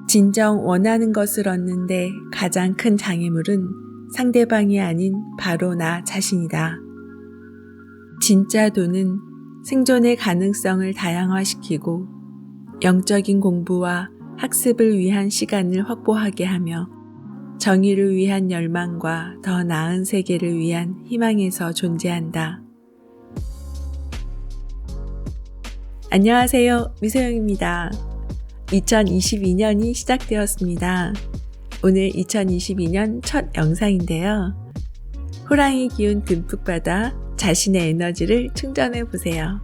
진정 원하는 것을 얻는데 가장 큰 장애물은 상대방이 아닌 바로 나 자신이다. 진짜 돈은 생존의 가능성을 다양화시키고 영적인 공부와 학습을 위한 시간을 확보하게 하며 정의를 위한 열망과 더 나은 세계를 위한 희망에서 존재한다. 안녕하세요. 미소영입니다. 2022년이 시작되었습니다. 오늘 2022년 첫 영상인데요. 호랑이 기운 듬뿍 받아 자신의 에너지를 충전해 보세요.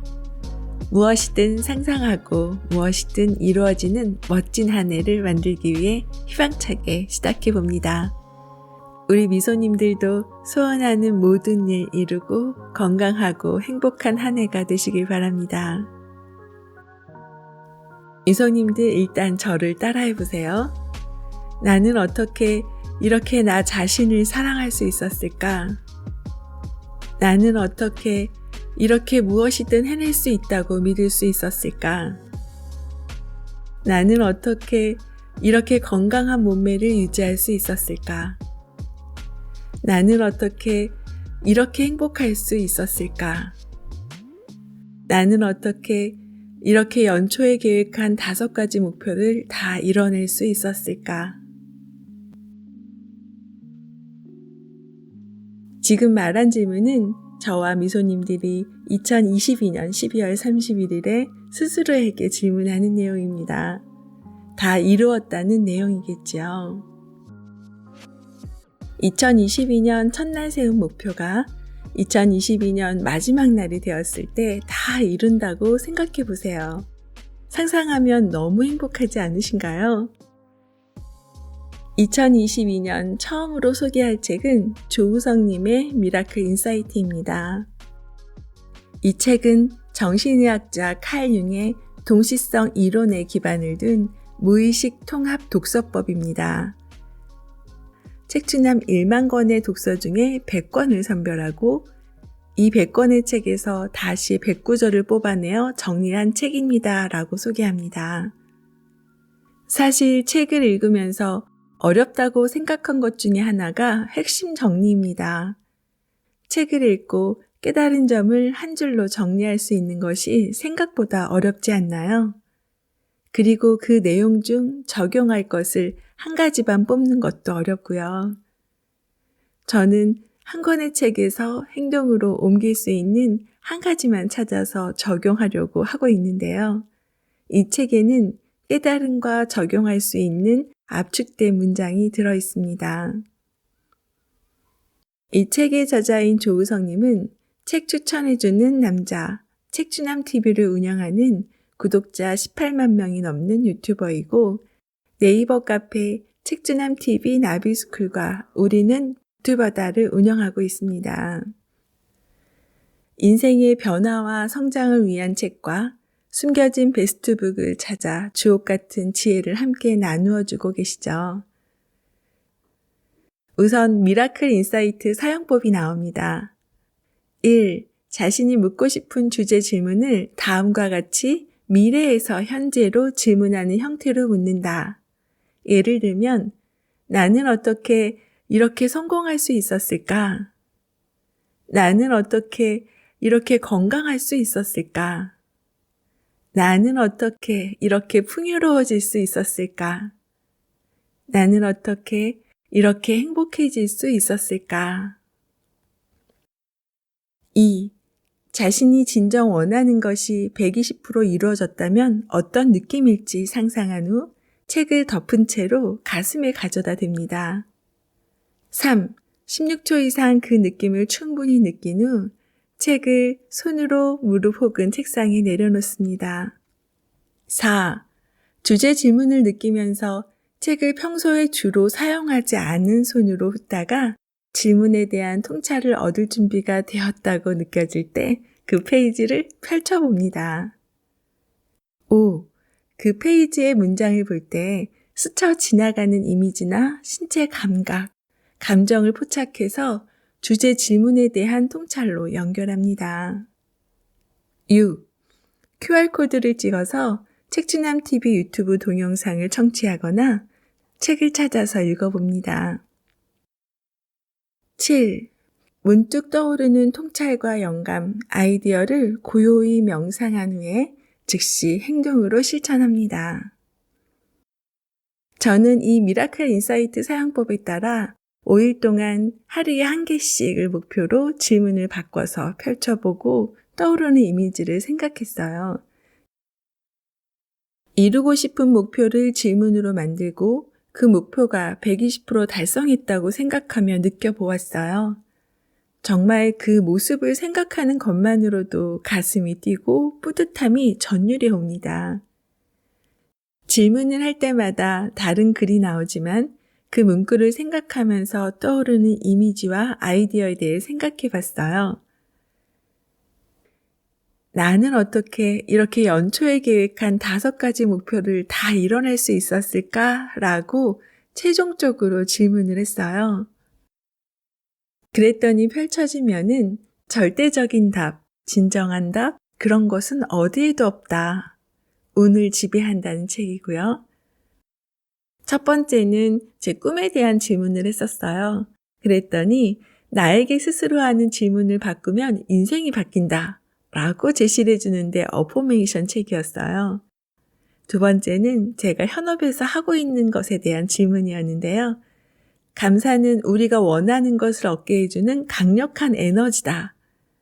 무엇이든 상상하고 무엇이든 이루어지는 멋진 한 해를 만들기 위해 희망차게 시작해 봅니다. 우리 미소님들도 소원하는 모든 일 이루고 건강하고 행복한 한 해가 되시길 바랍니다. 미소님들 일단 저를 따라해 보세요. 나는 어떻게 이렇게 나 자신을 사랑할 수 있었을까? 나는 어떻게 이렇게 무엇이든 해낼 수 있다고 믿을 수 있었을까? 나는 어떻게 이렇게 건강한 몸매를 유지할 수 있었을까? 나는 어떻게 이렇게 행복할 수 있었을까? 나는 어떻게 이렇게 연초에 계획한 5가지 목표를 다 이뤄낼 수 있었을까? 지금 말한 질문은 저와 미소님들이 2022년 12월 31일에 스스로에게 질문하는 내용입니다. 다 이루었다는 내용이겠죠. 2022년 첫날 세운 목표가 2022년 마지막 날이 되었을 때 다 이룬다고 생각해 보세요. 상상하면 너무 행복하지 않으신가요? 2022년 처음으로 소개할 책은 조우성님의 미라클 인사이트입니다. 이 책은 정신의학자 칼 융의 동시성 이론에 기반을 둔 무의식 통합 독서법입니다. 책주남 1만 권의 독서 중에 100권을 선별하고 이 100권의 책에서 다시 109조를 뽑아내어 정리한 책입니다. 라고 소개합니다. 사실 책을 읽으면서 어렵다고 생각한 것 중에 하나가 핵심 정리입니다. 책을 읽고 깨달은 점을 한 줄로 정리할 수 있는 것이 생각보다 어렵지 않나요? 그리고 그 내용 중 적용할 것을 한 가지만 뽑는 것도 어렵고요. 저는 한 권의 책에서 행동으로 옮길 수 있는 한 가지만 찾아서 적용하려고 하고 있는데요. 이 책에는 깨달음과 적용할 수 있는 압축된 문장이 들어 있습니다. 이 책의 저자인 조우성님은 책 추천해주는 남자, 책주남TV를 운영하는 구독자 18만 명이 넘는 유튜버이고 네이버 카페 책주남TV 나비스쿨과 우리는 유튜버다를 운영하고 있습니다. 인생의 변화와 성장을 위한 책과 숨겨진 베스트북을 찾아 주옥같은 지혜를 함께 나누어주고 계시죠. 우선 미라클 인사이트 사용법이 나옵니다. 1. 자신이 묻고 싶은 주제 질문을 다음과 같이 미래에서 현재로 질문하는 형태로 묻는다. 예를 들면 나는 어떻게 이렇게 성공할 수 있었을까? 나는 어떻게 이렇게 건강할 수 있었을까? 나는 어떻게 이렇게 풍요로워질 수 있었을까? 나는 어떻게 이렇게 행복해질 수 있었을까? 2. 자신이 진정 원하는 것이 120% 이루어졌다면 어떤 느낌일지 상상한 후 책을 덮은 채로 가슴에 가져다 댑니다. 3. 16초 이상 그 느낌을 충분히 느낀 후 책을 손으로 무릎 혹은 책상에 내려놓습니다. 4. 주제 질문을 느끼면서 책을 평소에 주로 사용하지 않은 손으로 훑다가 질문에 대한 통찰을 얻을 준비가 되었다고 느껴질 때 그 페이지를 펼쳐봅니다. 5. 그 페이지의 문장을 볼 때 스쳐 지나가는 이미지나 신체 감각, 감정을 포착해서 주제 질문에 대한 통찰로 연결합니다. 6. QR코드를 찍어서 책주남TV 유튜브 동영상을 청취하거나 책을 찾아서 읽어봅니다. 7. 문득 떠오르는 통찰과 영감, 아이디어를 고요히 명상한 후에 즉시 행동으로 실천합니다. 저는 이 미라클 인사이트 사용법에 따라 5일 동안 하루에 1개씩을 목표로 질문을 바꿔서 펼쳐보고 떠오르는 이미지를 생각했어요. 이루고 싶은 목표를 질문으로 만들고 그 목표가 120% 달성했다고 생각하며 느껴보았어요. 정말 그 모습을 생각하는 것만으로도 가슴이 뛰고 뿌듯함이 전율해 옵니다. 질문을 할 때마다 다른 글이 나오지만 그 문구를 생각하면서 떠오르는 이미지와 아이디어에 대해 생각해 봤어요. 나는 어떻게 이렇게 연초에 계획한 5가지 목표를 다 이뤄낼 수 있었을까라고 최종적으로 질문을 했어요. 그랬더니 펼쳐지면은 절대적인 답, 진정한 답, 그런 것은 어디에도 없다. 운을 지배한다는 책이고요. 첫 번째는 제 꿈에 대한 질문을 했었어요. 그랬더니 나에게 스스로 하는 질문을 바꾸면 인생이 바뀐다. 라고 제시를 해주는데 어포메이션 책이었어요. 두 번째는 제가 현업에서 하고 있는 것에 대한 질문이었는데요. 감사는 우리가 원하는 것을 얻게 해주는 강력한 에너지다.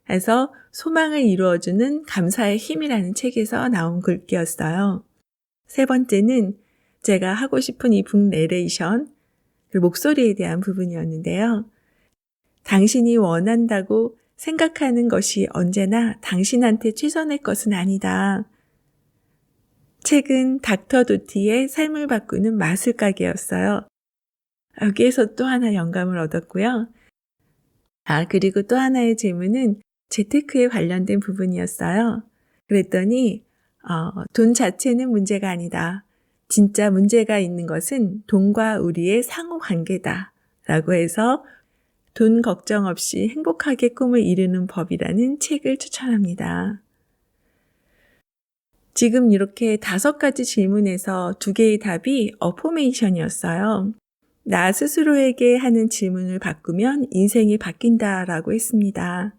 해서 소망을 이루어주는 감사의 힘이라는 책에서 나온 글귀였어요. 세 번째는 제가 하고 싶은 이 북내레이션, 그 목소리에 대한 부분이었는데요. 당신이 원한다고 생각하는 것이 언제나 당신한테 최선의 것은 아니다. 책은 닥터 도티의 삶을 바꾸는 마술가게였어요. 여기에서 또 하나 영감을 얻었고요. 그리고 또 하나의 질문은 재테크에 관련된 부분이었어요. 그랬더니 돈 자체는 문제가 아니다. 진짜 문제가 있는 것은 돈과 우리의 상호 관계다. 라고 해서 돈 걱정 없이 행복하게 꿈을 이루는 법이라는 책을 추천합니다. 지금 이렇게 5가지 질문에서 2개의 답이 어포메이션이었어요. 나 스스로에게 하는 질문을 바꾸면 인생이 바뀐다라고 했습니다.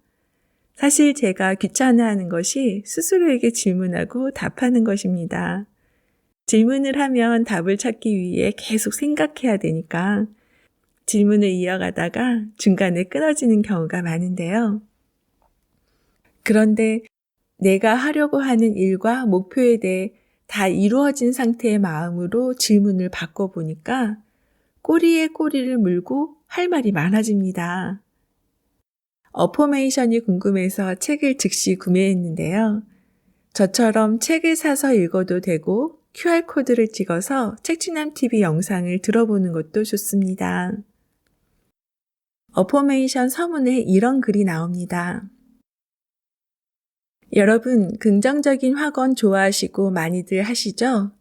사실 제가 귀찮아하는 것이 스스로에게 질문하고 답하는 것입니다. 질문을 하면 답을 찾기 위해 계속 생각해야 되니까 질문을 이어가다가 중간에 끊어지는 경우가 많은데요. 그런데 내가 하려고 하는 일과 목표에 대해 다 이루어진 상태의 마음으로 질문을 바꿔보니까 꼬리에 꼬리를 물고 할 말이 많아집니다. 어포메이션이 궁금해서 책을 즉시 구매했는데요. 저처럼 책을 사서 읽어도 되고 QR코드를 찍어서 책주남TV 영상을 들어보는 것도 좋습니다. 어포메이션 서문에 이런 글이 나옵니다. 여러분, 긍정적인 확언 좋아하시고 많이들 하시죠?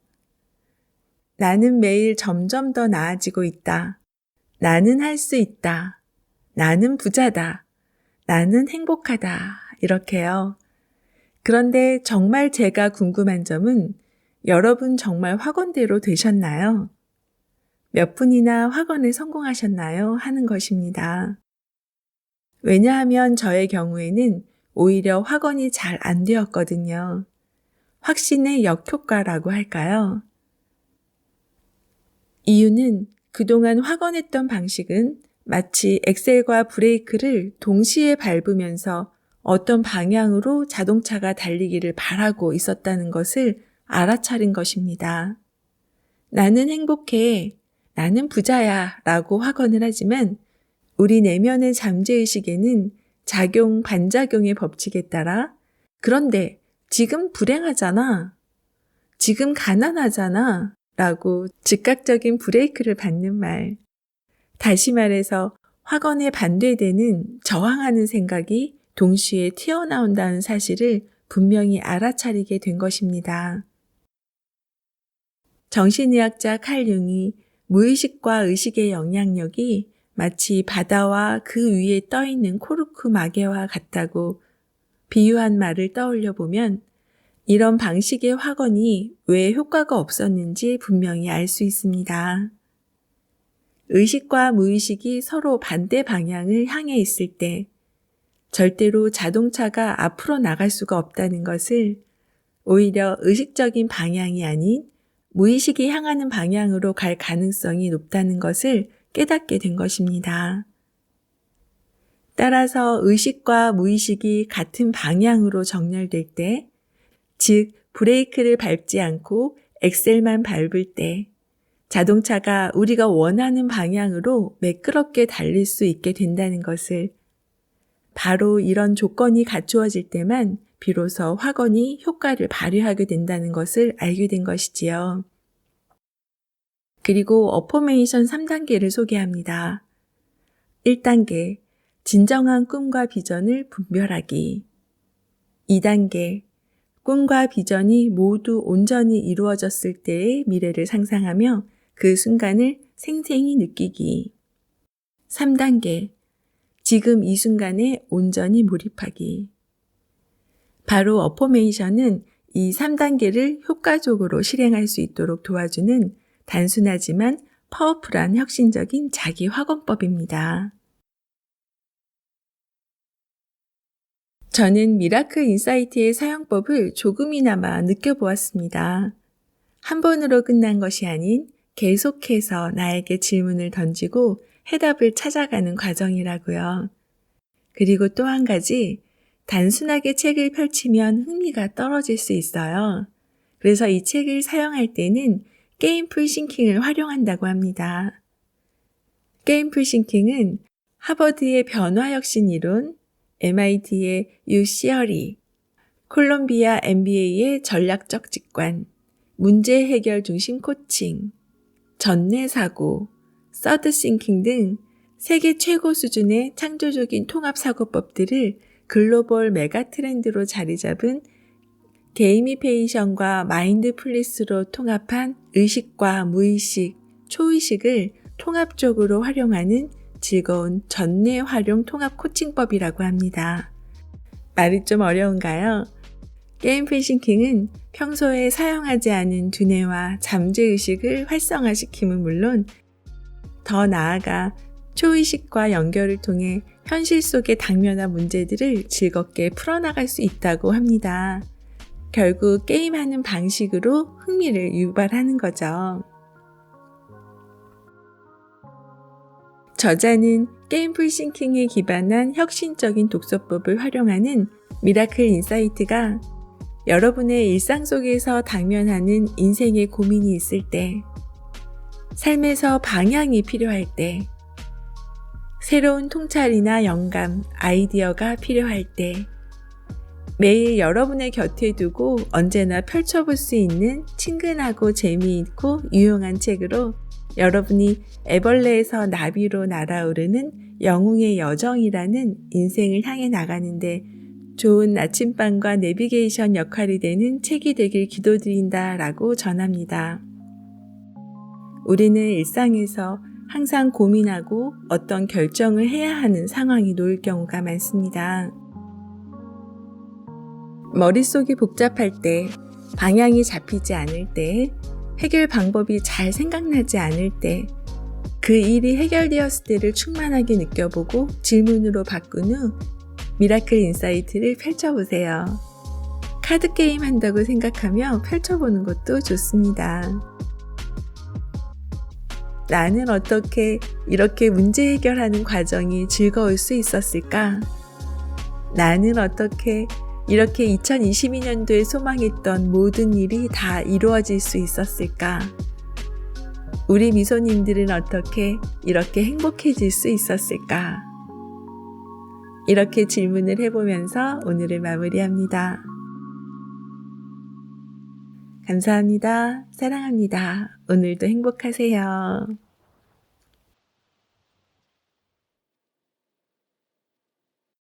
나는 매일 점점 더 나아지고 있다. 나는 할 수 있다. 나는 부자다. 나는 행복하다. 이렇게요. 그런데 정말 제가 궁금한 점은 여러분 정말 확언대로 되셨나요? 몇 분이나 확언에 성공하셨나요? 하는 것입니다. 왜냐하면 저의 경우에는 오히려 확언이 잘 안 되었거든요. 확신의 역효과라고 할까요? 이유는 그동안 확언했던 방식은 마치 엑셀과 브레이크를 동시에 밟으면서 어떤 방향으로 자동차가 달리기를 바라고 있었다는 것을 알아차린 것입니다. 나는 행복해, 나는 부자야 라고 확언을 하지만 우리 내면의 잠재의식에는 작용, 반작용의 법칙에 따라 그런데 지금 불행하잖아, 지금 가난하잖아 라고 즉각적인 브레이크를 받는 말. 다시 말해서 확언에 반대되는 저항하는 생각이 동시에 튀어나온다는 사실을 분명히 알아차리게 된 것입니다. 정신의학자 칼 융이 무의식과 의식의 영향력이 마치 바다와 그 위에 떠있는 코르크 마개와 같다고 비유한 말을 떠올려 보면 이런 방식의 확언이 왜 효과가 없었는지 분명히 알 수 있습니다. 의식과 무의식이 서로 반대 방향을 향해 있을 때 절대로 자동차가 앞으로 나갈 수가 없다는 것을 오히려 의식적인 방향이 아닌 무의식이 향하는 방향으로 갈 가능성이 높다는 것을 깨닫게 된 것입니다. 따라서 의식과 무의식이 같은 방향으로 정렬될 때, 즉 브레이크를 밟지 않고 엑셀만 밟을 때 자동차가 우리가 원하는 방향으로 매끄럽게 달릴 수 있게 된다는 것을, 바로 이런 조건이 갖추어질 때만 비로소 확언이 효과를 발휘하게 된다는 것을 알게 된 것이지요. 그리고 어포메이션 3단계를 소개합니다. 1단계, 진정한 꿈과 비전을 분별하기. 2단계, 꿈과 비전이 모두 온전히 이루어졌을 때의 미래를 상상하며 그 순간을 생생히 느끼기. 3단계, 지금 이 순간에 온전히 몰입하기. 바로 어포메이션은 이 3단계를 효과적으로 실행할 수 있도록 도와주는 단순하지만 파워풀한 혁신적인 자기 확언법입니다. 저는 미라클 인사이트의 사용법을 조금이나마 느껴보았습니다. 한 번으로 끝난 것이 아닌 계속해서 나에게 질문을 던지고 해답을 찾아가는 과정이라고요. 그리고 또 한 가지, 단순하게 책을 펼치면 흥미가 떨어질 수 있어요. 그래서 이 책을 사용할 때는 게임풀 싱킹을 활용한다고 합니다. 게임풀 싱킹은 하버드의 변화혁신 이론, MIT의 U 시어리, 콜롬비아 MBA의 전략적 직관, 문제 해결 중심 코칭, 전뇌사고, 서드 싱킹 등 세계 최고 수준의 창조적인 통합 사고법들을 글로벌 메가 트렌드로 자리 잡은 게이미페이션과 마인드풀리스로 통합한 의식과 무의식, 초의식을 통합적으로 활용하는 즐거운 전뇌 활용 통합 코칭법이라고 합니다. 말이 좀 어려운가요? 게임풀 싱킹은 평소에 사용하지 않은 두뇌와 잠재의식을 활성화시킴은 물론 더 나아가 초의식과 연결을 통해 현실 속의 당면한 문제들을 즐겁게 풀어나갈 수 있다고 합니다. 결국 게임하는 방식으로 흥미를 유발하는 거죠. 저자는 게임풀 싱킹에 기반한 혁신적인 독서법을 활용하는 미라클 인사이트가 여러분의 일상 속에서 당면하는 인생의 고민이 있을 때, 삶에서 방향이 필요할 때, 새로운 통찰이나 영감, 아이디어가 필요할 때, 매일 여러분의 곁에 두고 언제나 펼쳐볼 수 있는 친근하고 재미있고 유용한 책으로 여러분이 애벌레에서 나비로 날아오르는 영웅의 여정이라는 인생을 향해 나가는데 좋은 나침반과 내비게이션 역할이 되는 책이 되길 기도드린다라고 전합니다. 우리는 일상에서 항상 고민하고 어떤 결정을 해야 하는 상황이 놓일 경우가 많습니다. 머릿속이 복잡할 때, 방향이 잡히지 않을 때, 해결 방법이 잘 생각나지 않을 때, 그 일이 해결되었을 때를 충만하게 느껴보고 질문으로 바꾼 후 미라클 인사이트를 펼쳐보세요. 카드게임 한다고 생각하며 펼쳐보는 것도 좋습니다. 나는 어떻게 이렇게 문제 해결하는 과정이 즐거울 수 있었을까? 나는 어떻게 이렇게 2022년도에 소망했던 모든 일이 다 이루어질 수 있었을까? 우리 미소님들은 어떻게 이렇게 행복해질 수 있었을까? 이렇게 질문을 해보면서 오늘을 마무리합니다. 감사합니다. 사랑합니다. 오늘도 행복하세요.